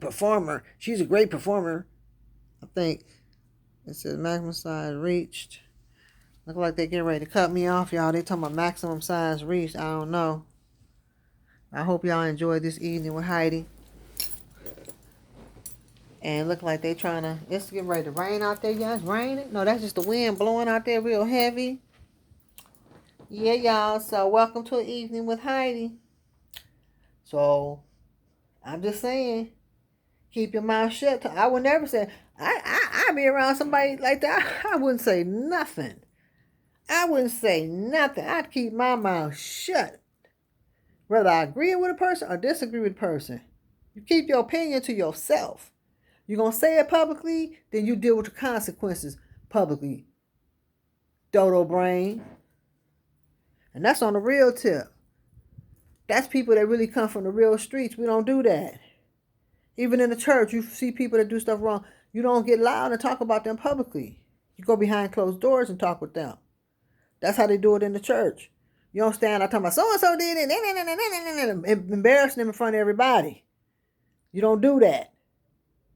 performer. She's a great performer. I think it says maximum size reached. Look like they're getting ready to cut me off, y'all. They talking about maximum size reached. I don't know. I hope y'all enjoyed this evening with Heidi. And look like they trying to, it's getting ready to rain out there, y'all. It's raining. No, that's just the wind blowing out there real heavy. Yeah, y'all. So welcome to an evening with Heidi. So I'm just saying, keep your mouth shut. I would never say, I'd be around somebody like that. I wouldn't say nothing. I wouldn't say nothing. I'd keep my mouth shut. Whether I agree with a person or disagree with a person. You keep your opinion to yourself. You're going to say it publicly, then you deal with the consequences publicly. Dodo brain. And that's on the real tip. That's people that really come from the real streets. We don't do that. Even in the church, you see people that do stuff wrong. You don't get loud and talk about them publicly. You go behind closed doors and talk with them. That's how they do it in the church. You don't stand out talking about so-and-so did it, embarrassing them in front of everybody. You don't do that.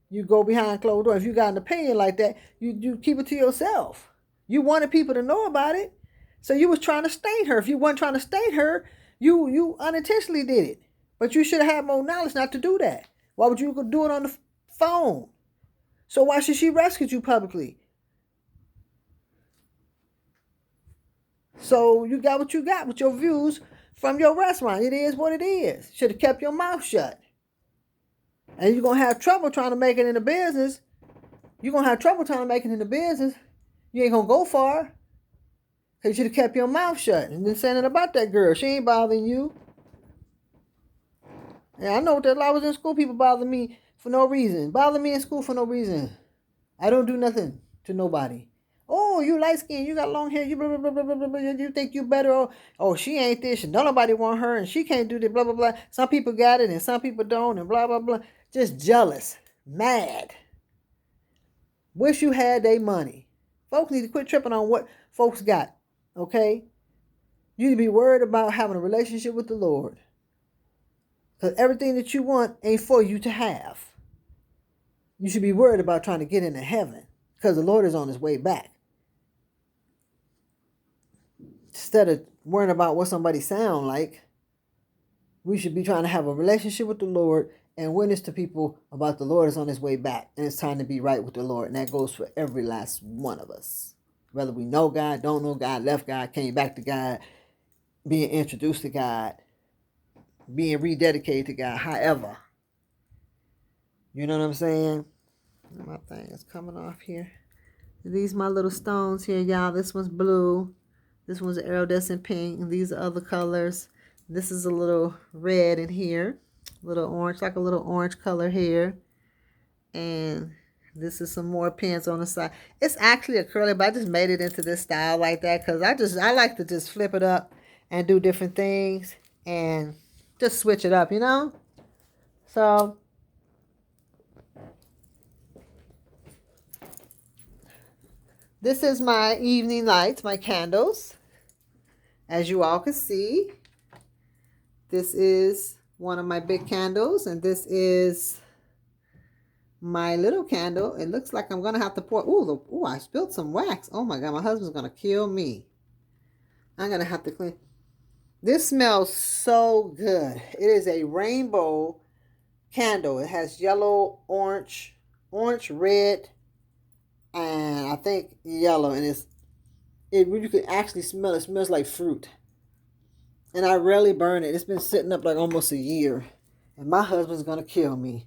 You go behind closed doors. If you got an opinion like that, you keep it to yourself. You wanted people to know about it, so you was trying to stain her. If you weren't trying to stain her, you unintentionally did it. But you should have had more knowledge not to do that. Why would you do it on the phone? So why should she rescue you publicly? So you got what you got with your views from your restaurant. It is what it is. Should have kept your mouth shut. And you're going to have trouble trying to make it in the business. You're going to have trouble trying to make it in the business. You ain't going to go far. Because you should have kept your mouth shut and then saying it about that girl. She ain't bothering you. And I know that I was in school, people bother me for no reason. Bother me in school for no reason. I don't do nothing to nobody. Oh, you light skinned, you got long hair, you blah, blah, blah, blah, blah, blah, you think you better. Oh, she ain't this, and nobody want her, and she can't do this, blah, blah, blah. Some people got it, and some people don't, and blah, blah, blah. Just jealous, mad. Wish you had their money. Folks need to quit tripping on what folks got, okay? You need to be worried about having a relationship with the Lord. Because everything that you want ain't for you to have. You should be worried about trying to get into heaven, because the Lord is on his way back. Instead of worrying about what somebody sound like, we should be trying to have a relationship with the Lord and witness to people about the Lord is on his way back. And it's time to be right with the Lord. And that goes for every last one of us. Whether we know God, don't know God, left God, came back to God, being introduced to God, being rededicated to God, however. You know what I'm saying? My thing is coming off here. These my little stones here, y'all. This one's blue. This one's iridescent pink. And these are other colors. This is a little red in here. Little orange, like a little orange color here. And this is some more pins on the side. It's actually acrylic, but I just made it into this style like that because I like to just flip it up and do different things and just switch it up, you know? So this is my evening lights, my candles. As you all can see, this is one of my big candles, and this is my little candle. It looks like I'm going to have to pour. Ooh, I spilled some wax. Oh my God, my husband's going to kill me. I'm going to have to clean. This smells so good. It is a rainbow candle. It has yellow, orange, red, and I think yellow, and you can actually smell it. It smells like fruit. And I rarely burn it. It's been sitting up like almost a year. And my husband's going to kill me.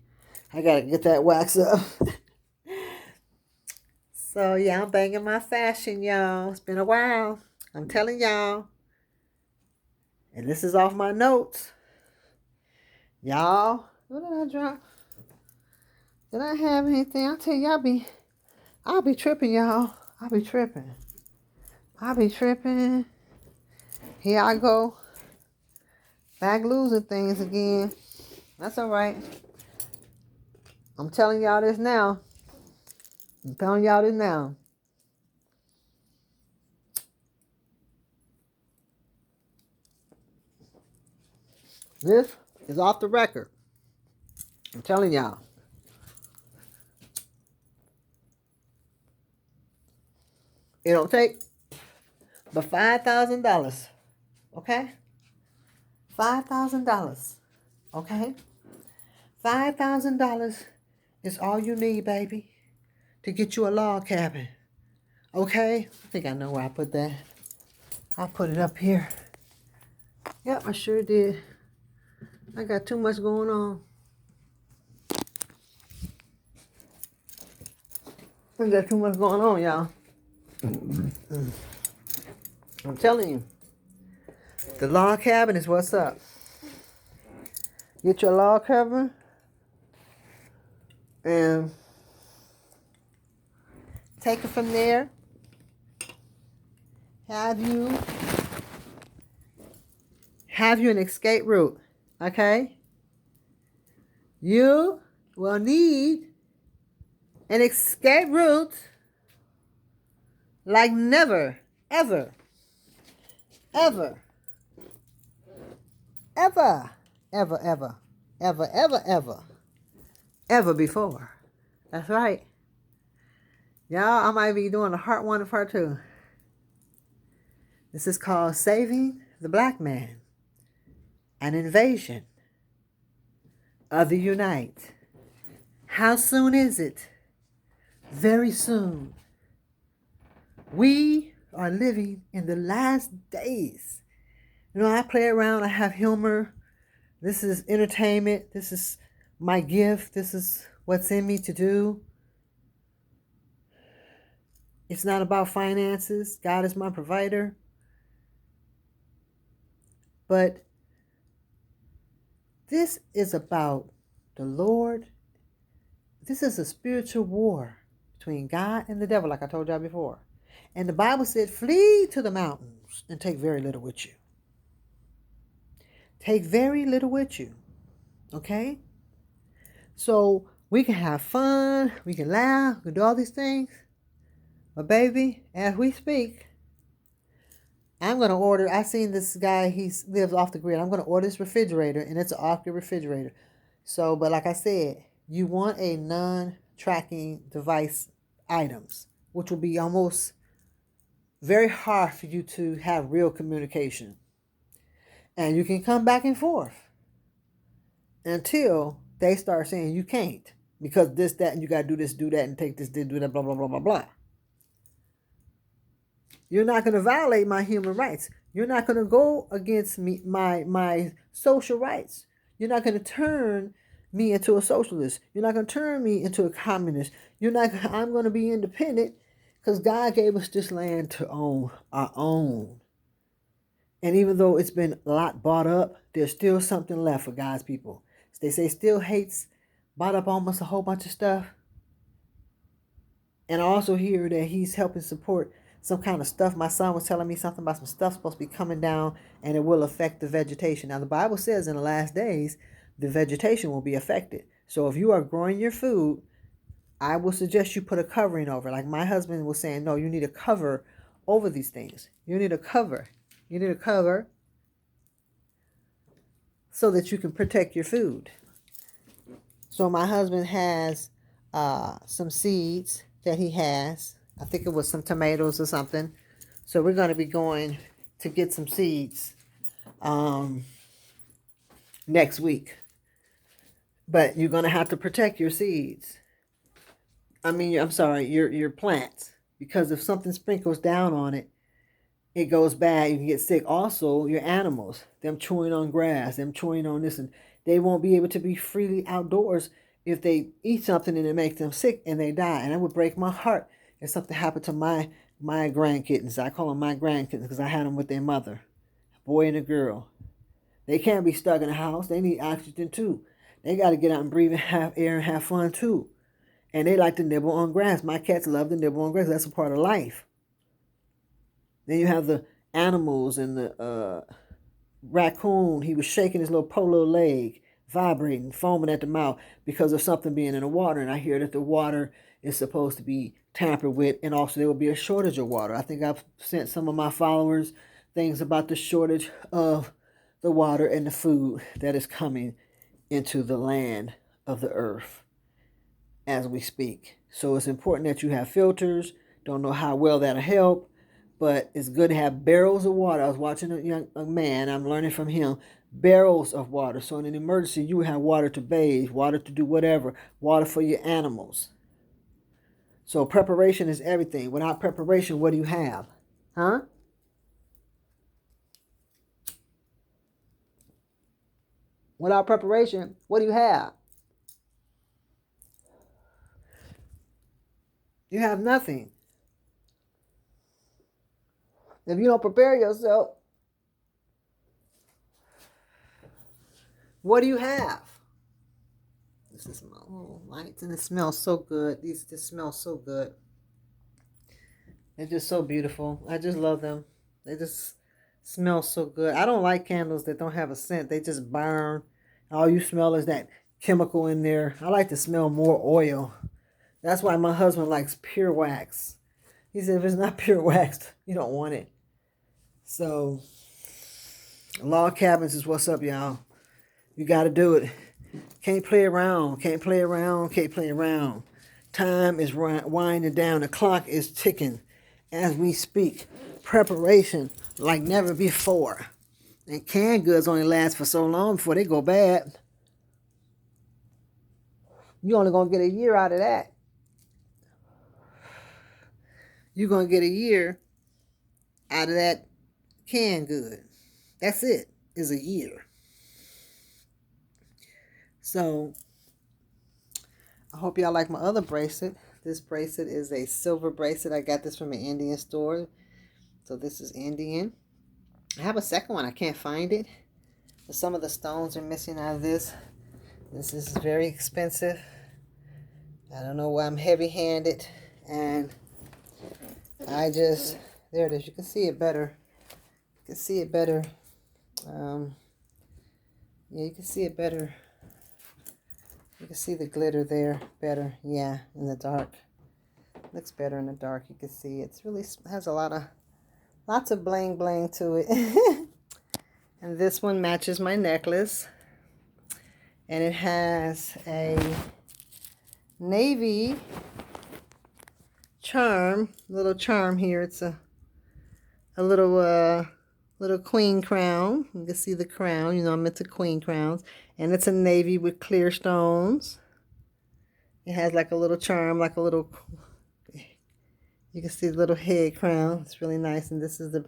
I got to get that wax up. So, yeah, I'm banging my fashion, y'all. It's been a while. I'm telling y'all. And this is off my notes. Y'all, what did I drop? Did I have anything? I'll tell you, I'll be tripping, y'all. I'll be tripping. Here I go. Back losing things again. That's all right. I'm telling y'all this now. This is off the record. I'm telling y'all. It don't take but $5,000. Okay? $5,000. Okay? $5,000 is all you need, baby, to get you a log cabin. Okay? I think I know where I put that. I put it up here. Yep, I sure did. I got too much going on. I got too much going on, y'all. I'm telling you. The log cabin is what's up. Get your log cabin and take it from there. Have you an escape route, okay? You will need an escape route like never, ever, ever, ever, ever, ever, ever, ever, ever, ever before. That's right. Y'all, I might be doing a part 1 and part 2. This is called Saving the Black Man, an Invasion of the Unite. How soon is it? Very soon. We are living in the last days. You know, I play around, I have humor. This is entertainment. This is my gift. This is what's in me to do. It's not about finances. God is my provider. But this is about the Lord. This is a spiritual war between God and the devil, like I told y'all before. And the Bible said, flee to the mountains and take very little with you. Take very little with you. Okay? So we can have fun. We can laugh. We can do all these things. But baby, as we speak, I'm going to order. I seen this guy. He lives off the grid. I'm going to order this refrigerator, and it's an off-grid refrigerator. So, but like I said, you want a non-tracking device items, which will be almost very hard for you to have real communication. And you can come back and forth until they start saying you can't because this, that, and you got to do this, do that, and take this, do that, blah, blah, blah, blah, blah. You're not going to violate my human rights. You're not going to go against me, my social rights. You're not going to turn me into a socialist. You're not going to turn me into a communist. I'm going to be independent because God gave us this land to own our own. And even though it's been a lot bought up, there's still something left for God's people. They say still hates bought up almost a whole bunch of stuff. And I also hear that he's helping support some kind of stuff. My son was telling me something about some stuff supposed to be coming down and it will affect the vegetation. Now, the Bible says in the last days, the vegetation will be affected. So if you are growing your food, I will suggest you put a covering over. Like my husband was saying, no, you need a cover over these things. You need a cover. You need a cover so that you can protect your food. So my husband has some seeds that he has. I think it was some tomatoes or something. So we're going to be going to get some seeds next week. But you're going to have to protect your seeds. Your plants. Because if something sprinkles down on it, it goes bad. You can get sick. Also, your animals, them chewing on grass, them chewing on this, and they won't be able to be freely outdoors if they eat something and it makes them sick and they die. And that would break my heart if something happened to my grandkittens. I call them my grandkittens because I had them with their mother, a boy and a girl. They can't be stuck in a house. They need oxygen too. They got to get out and breathe and have air and have fun too. And they like to nibble on grass. My cats love to nibble on grass. That's a part of life. Then you have the animals and the raccoon. He was shaking his little polo leg, vibrating, foaming at the mouth because of something being in the water. And I hear that the water is supposed to be tampered with, and also there will be a shortage of water. I think I've sent some of my followers things about the shortage of the water and the food that is coming into the land of the earth as we speak. So it's important that you have filters, Don't know how well that'll help, but it's good to have barrels of water. I was watching a man, I'm learning from him, barrels of water. So in an emergency, you have water to bathe, water to do whatever, water for your animals. So preparation is everything. Without preparation, what do you have? Huh? Without preparation, what do you have? You have nothing. If you don't prepare yourself, what do you have? This is my little lights, and it smells so good. These just smell so good. They're just so beautiful. I just love them. They just smell so good. I don't like candles that don't have a scent. They just burn. All you smell is that chemical in there. I like to smell more oil. That's why my husband likes pure wax. He said if it's not pure wax, you don't want it. So, log cabins is what's up, y'all. You got to do it. Can't play around. Can't play around. Can't play around. Time is winding down. The clock is ticking as we speak. Preparation like never before. And canned goods only last for so long before they go bad. You're only going to get a year out of that. You're going to get a year out of that canned good. That's it, is a year. So, I hope y'all like my other bracelet. This bracelet is a silver bracelet. I got this from an Indian store. So this is Indian. I have a second one. I can't find it. But some of the stones are missing out of this. This is very expensive. I don't know why I'm heavy-handed. And I just, there it is. You can see it better. You can see it better. Yeah, you can see it better. You can see the glitter there better. Yeah, in the dark. Looks better in the dark. You can see it's really has lots of bling bling to it. And this one matches my necklace. And it has a navy charm, little charm here. It's a little queen crown. You can see the crown. You know, I'm into queen crowns. And it's a navy with clear stones. It has like a little charm, like a little, you can see the little head crown. It's really nice. And this is the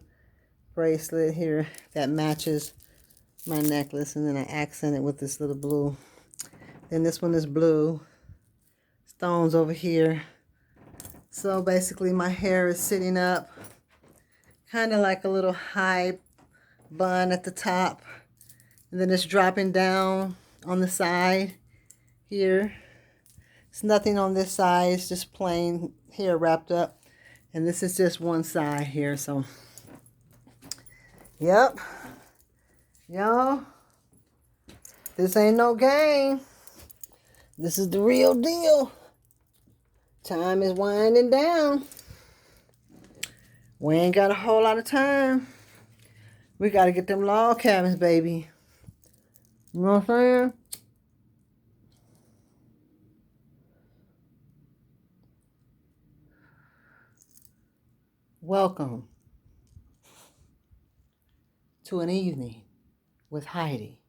bracelet here that matches my necklace. And then I accent it with this little blue. Then this one is blue. Stones over here. So basically my hair is sitting up. Kind of like a little high bun at the top. And then it's dropping down on the side here. It's nothing on this side. It's just plain hair wrapped up. And this is just one side here. So, yep. Y'all, this ain't no game. This is the real deal. Time is winding down. We ain't got a whole lot of time. We got to get them log cabins, baby. You know what I'm saying? Welcome to an evening with Heidi.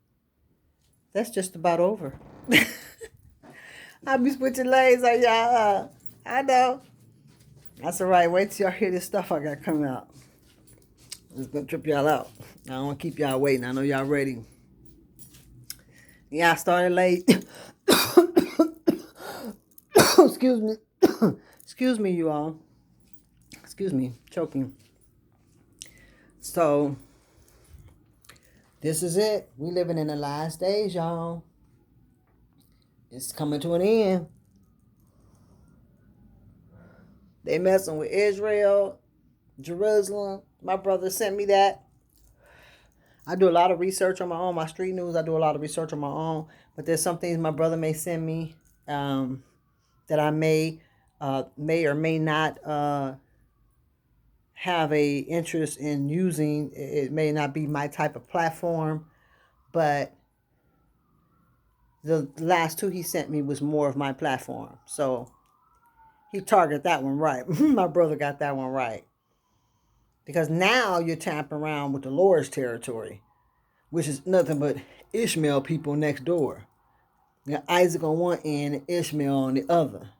That's just about over. I'll be switching lanes on y'all. I know. That's all right. Wait till y'all hear this stuff I got coming out. It's going to trip y'all out. I don't want to keep y'all waiting. I know y'all ready. Yeah, I started late. Excuse me. Excuse me, you all. Excuse me, choking. So, this is it. We living in the last days, y'all. It's coming to an end. They messing with Israel, Jerusalem. My brother sent me that. I do a lot of research on my own. My street news, I do a lot of research on my own. But there's some things my brother may send me that I may or may not have a interest in using. It may not be my type of platform, but the last two he sent me was more of my platform. So He targeted that one right. My brother got that one right. Because now you're tapping around with the Lord's territory, which is nothing but Ishmael people next door. You got Isaac on one end and Ishmael on the other.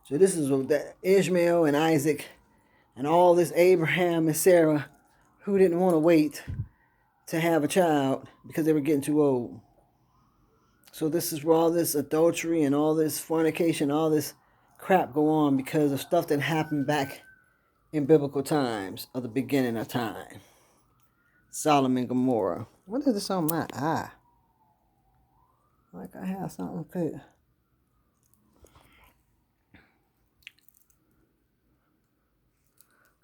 So this is that Ishmael and Isaac and all this Abraham and Sarah who didn't want to wait to have a child because they were getting too old. So this is where all this adultery and all this fornication, all this crap go on because of stuff that happened back in biblical times, of the beginning of time. Sodom and Gomorrah. What is this on my eye? Like I have something good.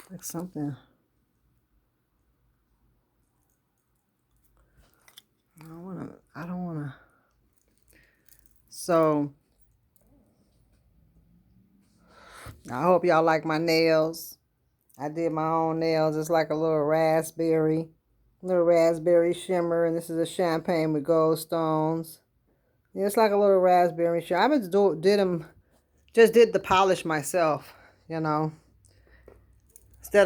Like something. I don't wanna. So I hope y'all like my nails. I did my own nails. It's like a little raspberry shimmer, and this is a champagne with gold stones. Yeah, it's like a little raspberry shimmer. I just did the polish myself, instead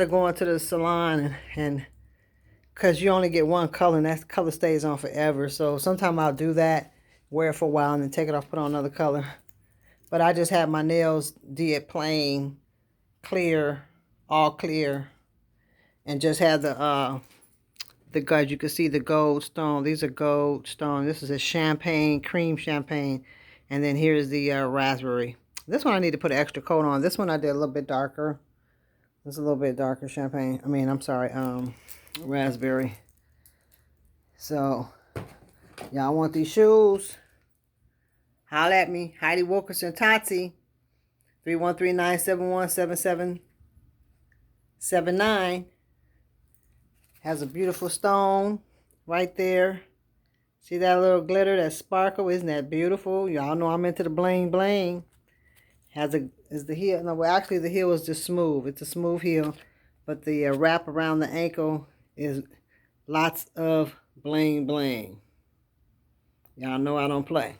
of going to the salon and because you only get one color and that color stays on forever. So sometimes I'll do that, wear it for a while, and then take it off, put on another color. But I just had my nails did plain, clear, all clear, and just had the guys, you can see the gold stone. These are gold stone. This is a champagne, cream champagne, and then here's the raspberry. This one I need to put an extra coat on. This one I did a little bit darker. This is a little bit darker champagne. I'm sorry, raspberry. So, y'all want these shoes? Holla at me. Heidi Wilkerson Tati. 313-971-7779. Has a beautiful stone right there. See that little glitter, that sparkle? Isn't that beautiful? Y'all know I'm into the bling bling. Is the heel? No, well, actually the heel is just smooth. It's a smooth heel, but the wrap around the ankle is lots of bling bling. Y'all know I don't play.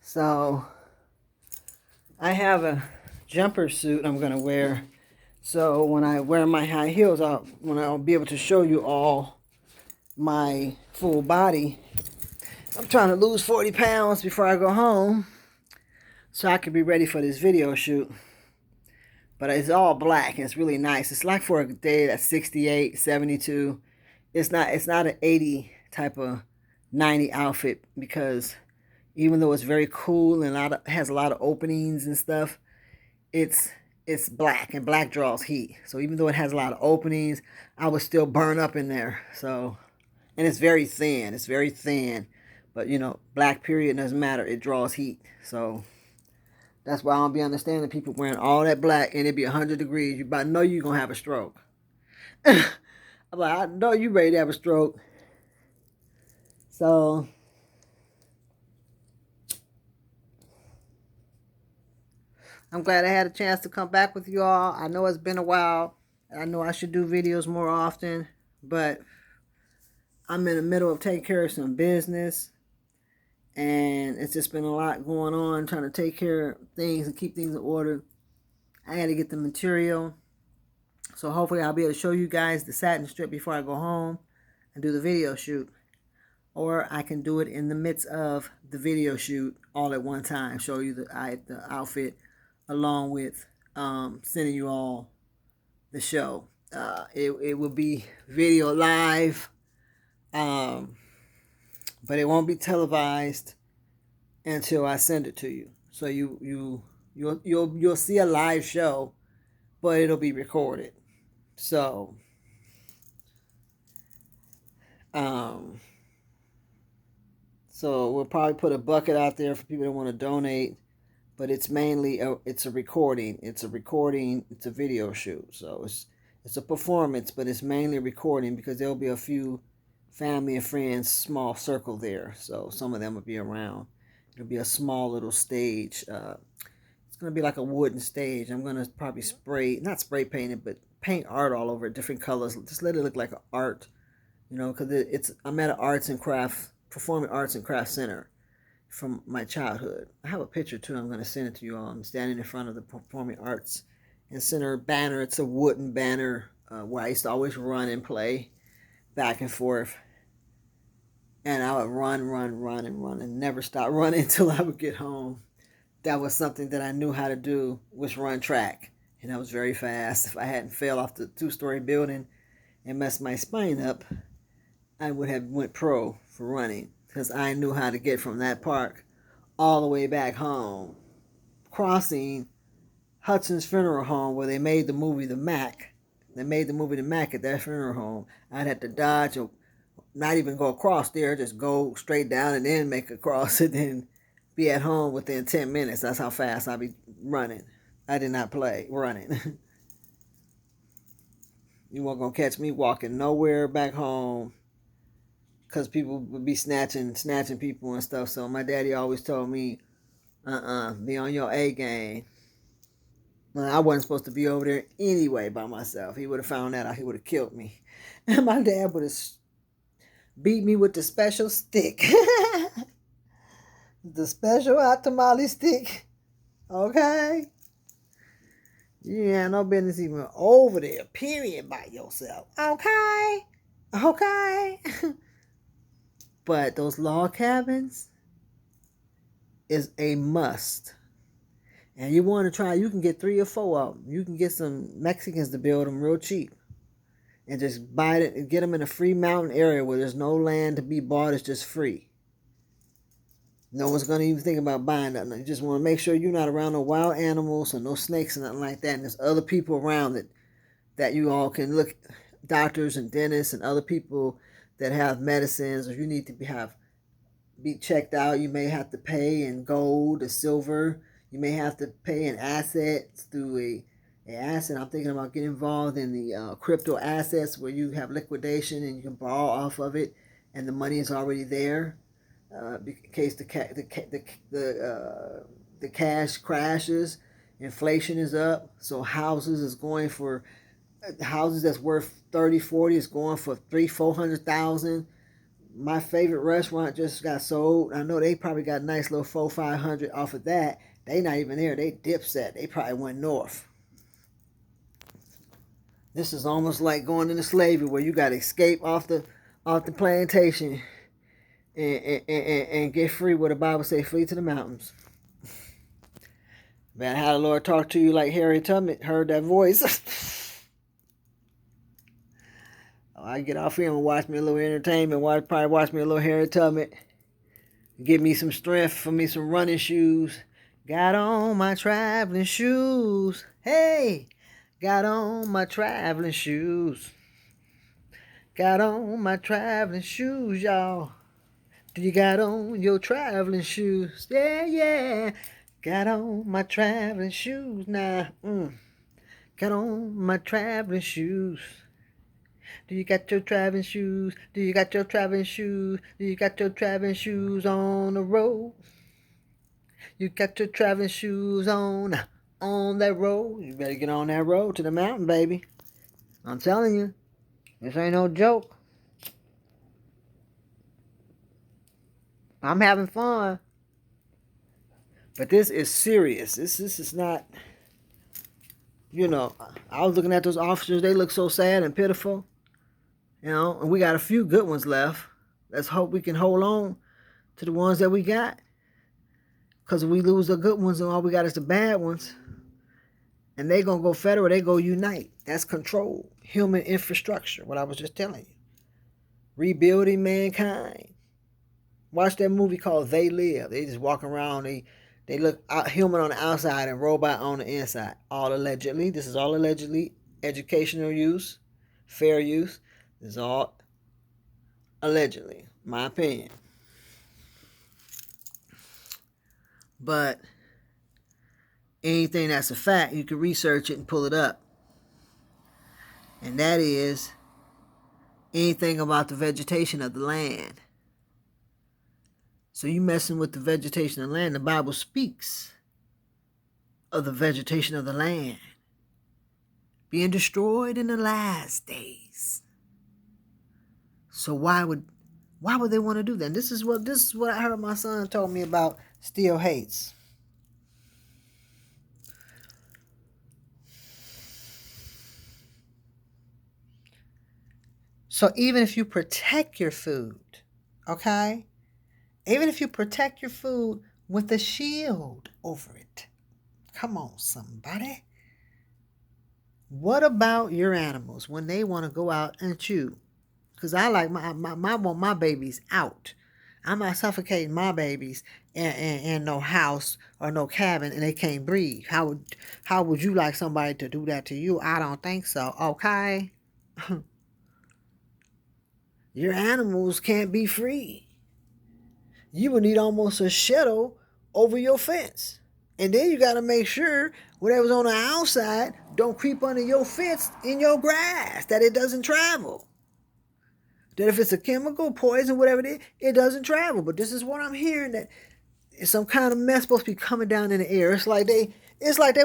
So I have a jumper suit I'm gonna wear. So when I wear my high heels, I'll be able to show you all my full body. I'm trying to lose 40 pounds before I go home, so I can be ready for this video shoot. But it's all black and it's really nice. It's like for a day that's 68, 72. It's not an 80 type of 90 outfit, because even though it's very cool and has a lot of openings and stuff, it's black, and black draws heat. So even though it has a lot of openings, I would still burn up in there. So, and it's very thin. It's very thin. But, black period doesn't matter. It draws heat. So that's why I don't be understanding people wearing all that black and it be 100 degrees. You about know you're going to have a stroke. I'm like, I know you ready to have a stroke. So I'm glad I had a chance to come back with you all. I know it's been a while. I know I should do videos more often, but I'm in the middle of taking care of some business, and it's just been a lot going on, trying to take care of things and keep things in order. I had to get the material, so hopefully I'll be able to show you guys the satin strip before I go home and do the video shoot. Or I can do it in the midst of the video shoot all at one time, show you the outfit along with sending you all the show. It will be video live, but it won't be televised until I send it to you. So you'll see a live show, but it'll be recorded. So so we'll probably put a bucket out there for people that want to donate. But it's mainly it's a recording. It's a video shoot. So it's a performance, but it's mainly recording because there'll be a few family and friends, small circle there. So some of them will be around. It'll be a small little stage. It's gonna be like a wooden stage. I'm gonna probably not spray paint it, but paint art all over it, different colors. Just let it look like an art, because I'm at an performing arts and craft center. from my childhood. I have a picture too. I'm going to send it to you all. I'm standing in front of the Performing Arts and Center banner. It's a wooden banner where I used to always run and play back and forth. And I would run, and never stop running until I would get home. That was something that I knew how to do, was run track. And I was very fast. If I hadn't fell off the 2-story building and messed my spine up, I would have went pro for running, because I knew how to get from that park all the way back home, crossing Hudson's Funeral Home, where they made the movie The Mac. They made the movie The Mac at that funeral home. I'd have to dodge or not even go across there, just go straight down and then make a cross and then be at home within 10 minutes. That's how fast I'd be running. I did not play running. You weren't going to catch me walking nowhere back home, because people would be snatching people and stuff. So my daddy always told me, be on your A game. Well, I wasn't supposed to be over there anyway by myself. He would have found that out. He would have killed me. And my dad would have beat me with the special stick. The special hot tamale stick. Okay? You ain't no business even over there, period, by yourself. Okay? Okay? But those log cabins is a must. And you want to try, you can get 3 or 4 of them. You can get some Mexicans to build them real cheap. And just buy it and get them in a free mountain area where there's no land to be bought. It's just free. No one's going to even think about buying nothing. You just want to make sure you're not around no wild animals or no snakes or nothing like that. And there's other people around that you all can look, doctors and dentists and other people that have medicines, or you need to be checked out. You may have to pay in gold or silver. You may have to pay in assets through an asset. I'm thinking about getting involved in the crypto assets, where you have liquidation and you can borrow off of it, and the money is already there. In case the cash crashes, inflation is up, so houses that's worth 30, 40 is going for 300,000-400,000. My favorite restaurant just got sold. I know they probably got a nice little 400-500 off of that. They not even there. They dipset. They probably went north. This is almost like going into slavery, where you got to escape off the plantation and get free. What the Bible say, flee to the mountains. Man, how the Lord talk to you like Harry Tubman, heard that voice. I get off here and watch me a little entertainment. Probably watch me a little Harry Tubman. Give me some strength for me some running shoes. Got on my traveling shoes. Hey, got on my traveling shoes. Got on my traveling shoes, y'all. Do you got on your traveling shoes? Yeah, yeah. Got on my traveling shoes now. Got on my traveling shoes. Do you got your traveling shoes? Do you got your traveling shoes? Do you got your traveling shoes on the road? You got your traveling shoes on that road. You better get on that road to the mountain, baby. I'm telling you, this ain't no joke. I'm having fun. But this is serious. This is not, I was looking at those officers. They look so sad and pitiful. And we got a few good ones left. Let's hope we can hold on to the ones that we got. Because if we lose the good ones and all we got is the bad ones, and they going to go federal, they go unite. That's control. Human infrastructure, what I was just telling you. Rebuilding mankind. Watch that movie called They Live. They just walk around. They look human on the outside and robot on the inside. All allegedly. This is all allegedly. Educational use. Fair use. This is all allegedly. My opinion. But anything that's a fact, you can research it and pull it up. And that is anything about the vegetation of the land. So you messing with the vegetation of the land. The Bible speaks of the vegetation of the land being destroyed in the last days. So why would Why would they want to do that? This is what I heard my son told me about still hates. So even if you protect your food, okay? Even if you protect your food with a shield over it. Come on, somebody. What about your animals when they want to go out and chew? Because I like want my babies out. I'm not suffocating my babies in no house or no cabin and they can't breathe. How would you like somebody to do that to you? I don't think so. Okay? Your animals can't be free. You would need almost a shadow over your fence. And then you got to make sure whatever's on the outside don't creep under your fence in your grass, that it doesn't travel. That if it's a chemical, poison, whatever it is, it doesn't travel. But this is what I'm hearing, that some kind of mess supposed to be coming down in the air. It's like they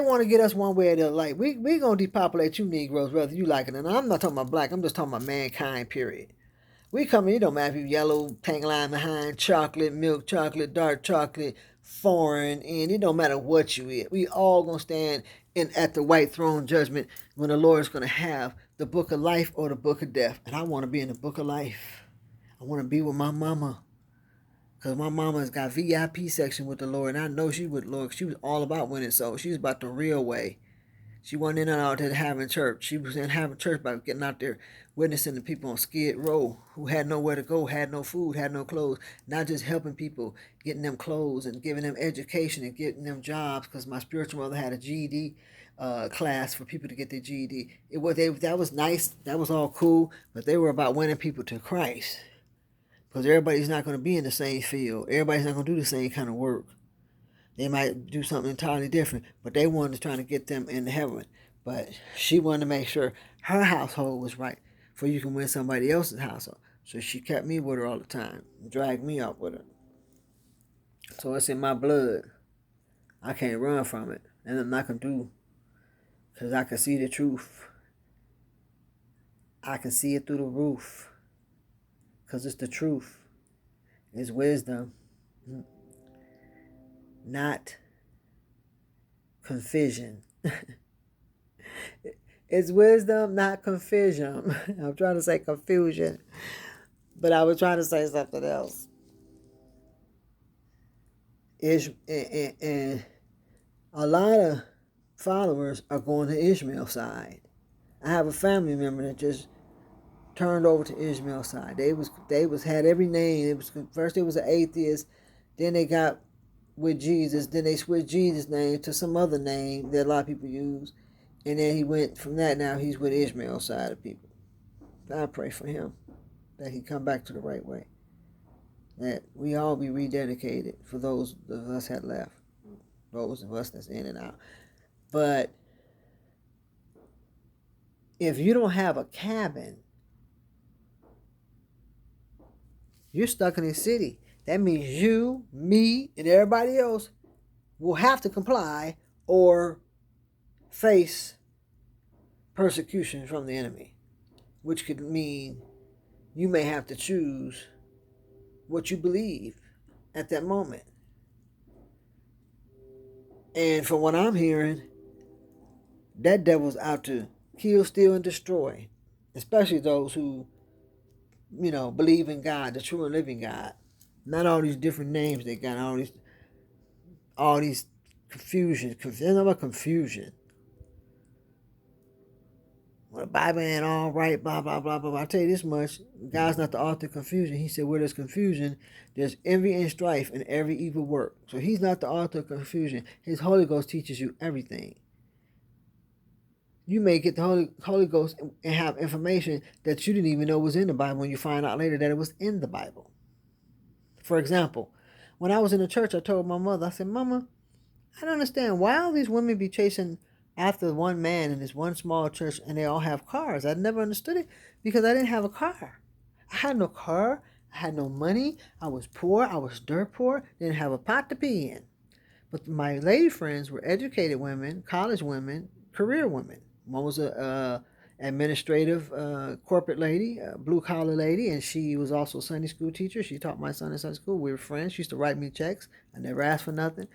want to get us one way or the other. Like we gonna depopulate you Negroes, whether you like it. And I'm not talking about black. I'm just talking about mankind. Period. We come in, it don't matter if you yellow, tank line behind, chocolate, milk chocolate, dark chocolate, foreign, and it don't matter what you eat. We all gonna stand at the white throne judgment when the Lord is gonna have the book of life or the book of death. And I want to be in the book of life. I want to be with my mama. Because my mama's got VIP section with the Lord. And I know she would, Lord. She was all about winning souls. She was about the real way. She wasn't in and out there having church. She was in having church by getting out there witnessing the people on Skid Row who had nowhere to go, had no food, had no clothes. Not just helping people, getting them clothes and giving them education and getting them jobs. Because my spiritual mother had a GED class for people to get their GED. That was nice. That was all cool. But they were about winning people to Christ. Because everybody's not going to be in the same field. Everybody's not going to do the same kind of work. They might do something entirely different, but they wanted to try to get them into heaven. But she wanted to make sure her household was right before you can win somebody else's household. So she kept me with her all the time, dragged me up with her. So it's in my blood. I can't run from it. And I'm not going to do, because I can see the truth. I can see it through the roof. Because it's the truth. It's wisdom. Not confusion. It's wisdom, not confusion. I'm trying to say confusion, but I was trying to say something else. And a lot of followers are going to Ishmael's side. I have a family member that just turned over to Ishmael's side. They had every name. First they was an atheist, then they got with Jesus, then they switched Jesus' name to some other name that a lot of people use, and then he went from that. Now he's with Ishmael's side of people. I pray for him that he come back to the right way, that we all be rededicated for those of us that left, those of us that's in and out. But if you don't have a cabin, you're stuck in a city. That means you, me, and everybody else will have to comply or face persecution from the enemy, which could mean you may have to choose what you believe at that moment. And from what I'm hearing, that devil's out to kill, steal, and destroy, especially those who, believe in God, the true and living God. Not all these different names they got, all these confusion. There's no more confusion. Well, the Bible ain't all right, blah, blah, blah, blah. I'll tell you this much. God's not the author of confusion. He said where there's confusion, there's envy and strife and every evil work. So he's not the author of confusion. His Holy Ghost teaches you everything. You may get the Holy Ghost and have information that you didn't even know was in the Bible when you find out later that it was in the Bible. For example, when I was in the church, I told my mother, I said, Mama, I don't understand why all these women be chasing after one man in this one small church and they all have cars. I never understood it because I didn't have a car. I had no car. I had no money. I was poor. I was dirt poor. Didn't have a pot to pee in. But my lady friends were educated women, college women, career women. One was a administrative corporate lady, blue collar lady, and she was also a Sunday school teacher. She taught my son in Sunday school. We were friends. She used to write me checks. I never asked for nothing.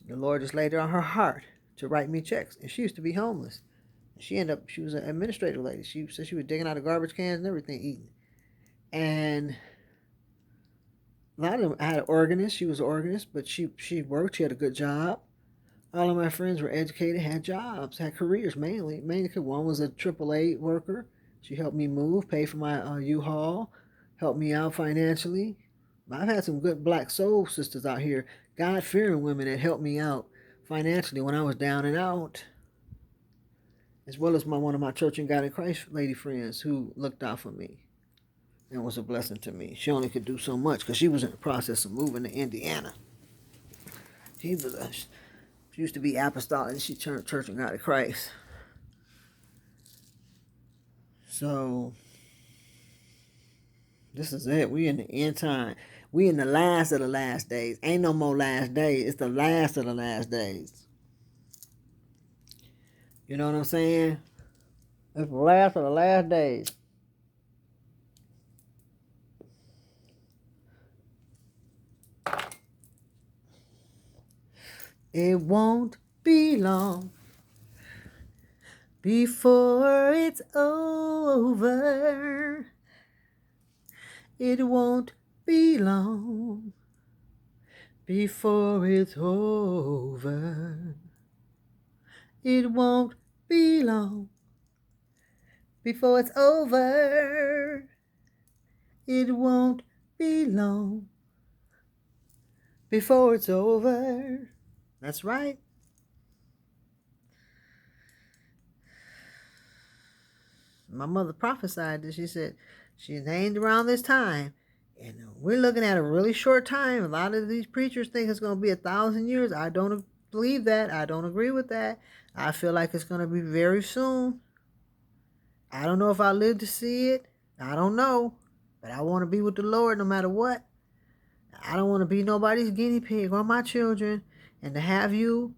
The Lord just laid it on her heart to write me checks. And she used to be homeless. She was an administrative lady. She said she was digging out of garbage cans and everything, eating. And a lot of them, I had an organist. She was an organist, but she worked. She had a good job. All of my friends were educated, had jobs, had careers mainly. Mainly because one was a AAA worker. She helped me move, pay for my U-Haul, helped me out financially. I've had some good black soul sisters out here, God-fearing women that helped me out financially when I was down and out, as well as one of my Church and God in Christ lady friends who looked out for me and was a blessing to me. She only could do so much because she was in the process of moving to Indiana. She used to be apostolic, and she turned Church and God in Christ. So this is it. We in the end time. We in the last of the last days. Ain't no more last days. It's the last of the last days. You know what I'm saying? It's the last of the last days. It won't be long before it's over. It won't be long before it's over. It won't be long before it's over. It won't be long before it's over. That's right. My mother prophesied this. She said she's named around this time. And we're looking at a really short time. A lot of these preachers think it's going to be 1,000 years. I don't believe that. I don't agree with that. I feel like it's going to be very soon. I don't know if I live to see it. I don't know. But I want to be with the Lord no matter what. I don't want to be nobody's guinea pig or my children. And to have you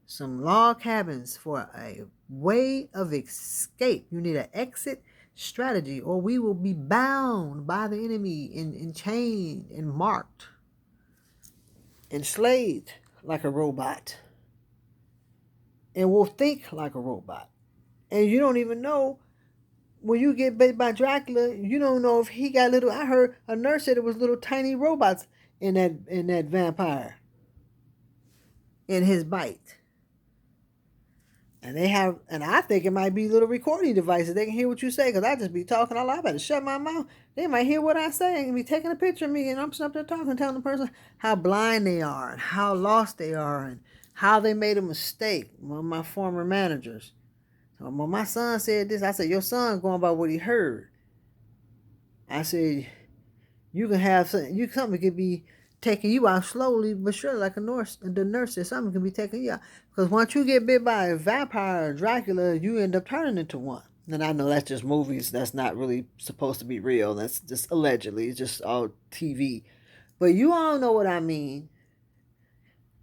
some log cabins for a way of escape. You need an exit strategy, or we will be bound by the enemy and chained and marked, enslaved like a robot, and will think like a robot. And you don't even know when you get bit by Dracula. You don't know if he got little. I heard a nurse said it was little tiny robots in that vampire in his bite. And I think it might be little recording devices. They can hear what you say, because I just be talking all out. I better shut my mouth. They might hear what I say and be taking a picture of me, and I'm up there talking, telling the person how blind they are and how lost they are and how they made a mistake. One of my former managers. So when my son said this, I said, your son's going by what he heard. I said, you can have something could be taking you out slowly but surely, like the nurse said, something can be taking you out. Because once you get bit by a vampire or Dracula, you end up turning into one. And I know that's just movies. That's not really supposed to be real. That's just allegedly. It's just all TV. But you all know what I mean.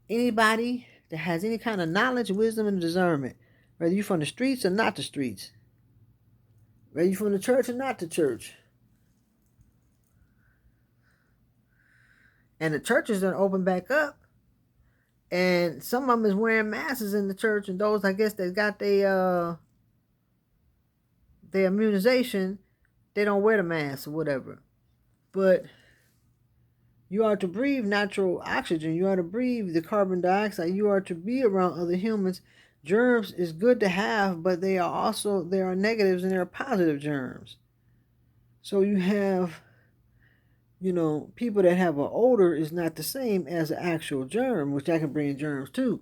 Anybody that has any kind of knowledge, wisdom, and discernment, whether you're from the streets or not the streets, whether you're from the church or not the church, and the churches are open back up, and some of them is wearing masks in the church, and those, I guess, that got their immunization, they don't wear the mask or whatever. But you are to breathe natural oxygen. You are to breathe the carbon dioxide. You are to be around other humans. Germs is good to have, but there are negatives and there are positive germs. So you have, people that have an odor is not the same as an actual germ, which I can bring germs too.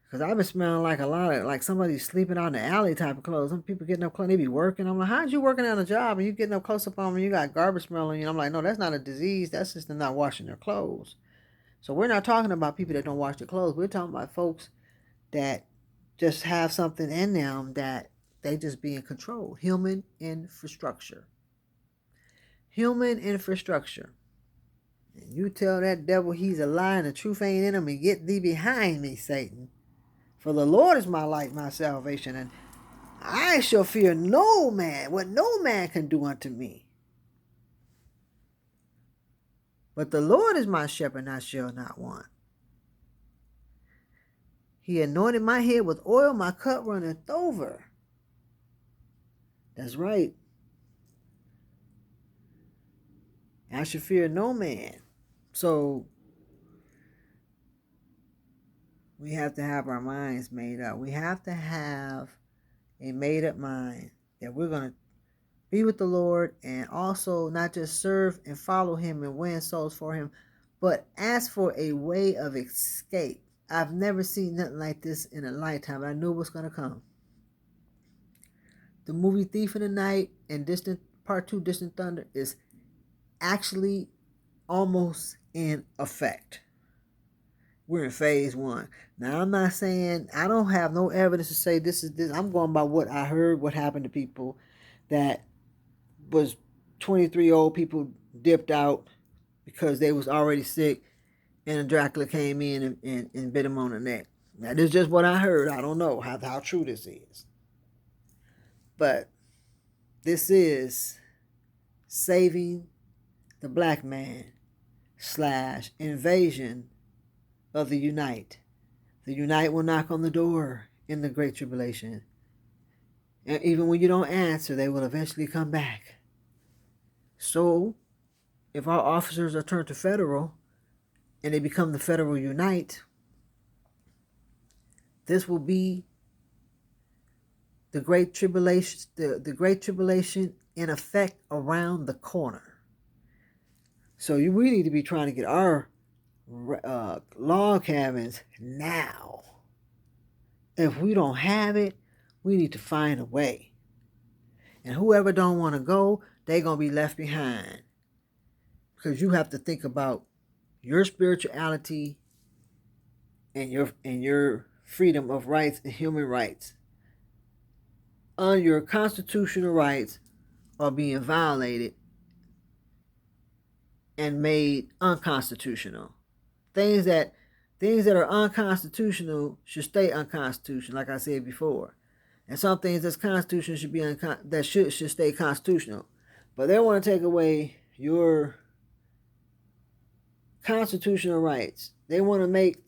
Because I've been smelling like a lot of, like somebody sleeping out in the alley type of clothes. Some people getting up close, they be working. I'm like, how'd you working on a job and you getting up close up on me, you got garbage smell on you? I'm like, no, that's not a disease. That's just them not washing their clothes. So we're not talking about people that don't wash their clothes. We're talking about folks that just have something in them that they just being controlled. Human infrastructure. Human infrastructure. And you tell that devil he's a lie and the truth ain't in him, and get thee behind me, Satan. For the Lord is my light, my salvation, and I shall fear no man, what no man can do unto me. But the Lord is my shepherd, and I shall not want. He anointed my head with oil, my cup runneth over. That's right. I should fear no man. So we have to have our minds made up. We have to have a made up mind that we're going to be with the Lord and also not just serve and follow him and win souls for him, but ask for a way of escape. I've never seen nothing like this in a lifetime. I knew it was going to come. The movie Thief in the Night and Part 2 Distant Thunder is actually almost in effect. We're in phase 1. Now, I'm not saying, I don't have no evidence to say this is this. I'm going by what I heard, what happened to people that was 23-year-old people dipped out because they was already sick and Dracula came in and bit him on the neck. Now, this is just what I heard. I don't know how true this is. But this is saving the black man / invasion of the Unite. The Unite will knock on the door in the Great Tribulation. And even when you don't answer, they will eventually come back. So, if our officers are turned to federal and they become the Federal Unite, this will be the Great Tribulation, the Great Tribulation in effect around the corner. So we need to be trying to get our log cabins now. If we don't have it, we need to find a way. And whoever don't want to go, they're going to be left behind. Because you have to think about your spirituality and your freedom of rights and human rights. Your constitutional rights are being violated and made unconstitutional. Things that are unconstitutional should stay unconstitutional, like I said before. And some things that's constitutional should be should stay constitutional. But they want to take away your constitutional rights. They want to make